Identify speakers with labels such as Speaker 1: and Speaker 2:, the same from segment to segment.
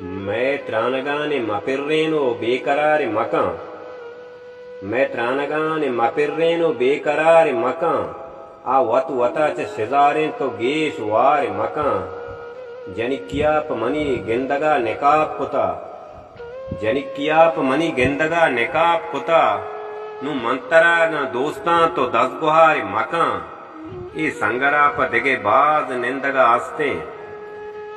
Speaker 1: मैं त्रानगाने मपिर्रेनो बेकरार मकां मैं त्रानगाने मपिर्रेनो बेकरार मकां आ वत वता च शिजारें तो गेश वार मकां जनिकियाप मनी गिंदगा निकाब कुता जनिकियाप मनी गिंदगा निकाब कुता नु मंतरा न दोस्तां तो दस गुहार मकां ए संगराप दिगे बाज निंदगा आस्ते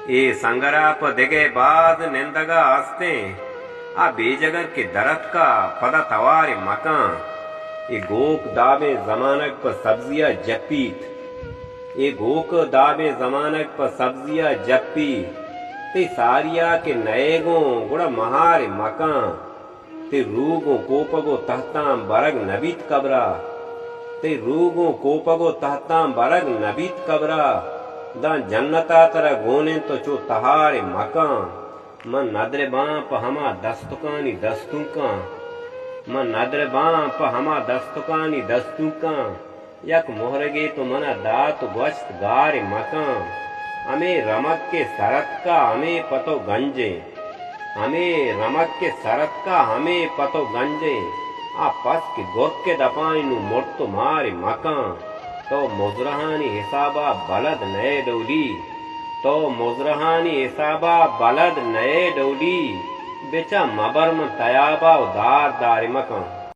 Speaker 1: ए संगराप दिगे बाज निंदगा आस्ते आ बेजगर के दरत का पदा तवार मकां ए गोक दाबे जमानक पर सब्जिया जपीत ए गोक दाबे जमानक पर सब्जिया जपी ते सारिया के नएगो गुड़ा महार मकां ते रूगो कोपगो तहतां बरग नबीत कबरा ते रूगो कोपगो तहतां बरग नबीत कबरा दा जन्नता तरह गोने तो चो तहारे मकां मन नदरे बाप हमा दस्तुकानी दस्तुका मन नदरे बाप हमा दस्तुकानी दस्तुका यक मोहरगे तो मना दात गोश्त गार मकां हमें रमक के सरत का हमें पतो गंजे हमें रमक के सरत का हमें पतो गंजे आ पस के गोर के दपाई नु मोट तो मारे मकां तो मुजरहानी हिसाबा बलद नए डोली तो मुजरहानी हिसाबा बलद नए डोली बेचा मबरम तयाबा उदार दार मकां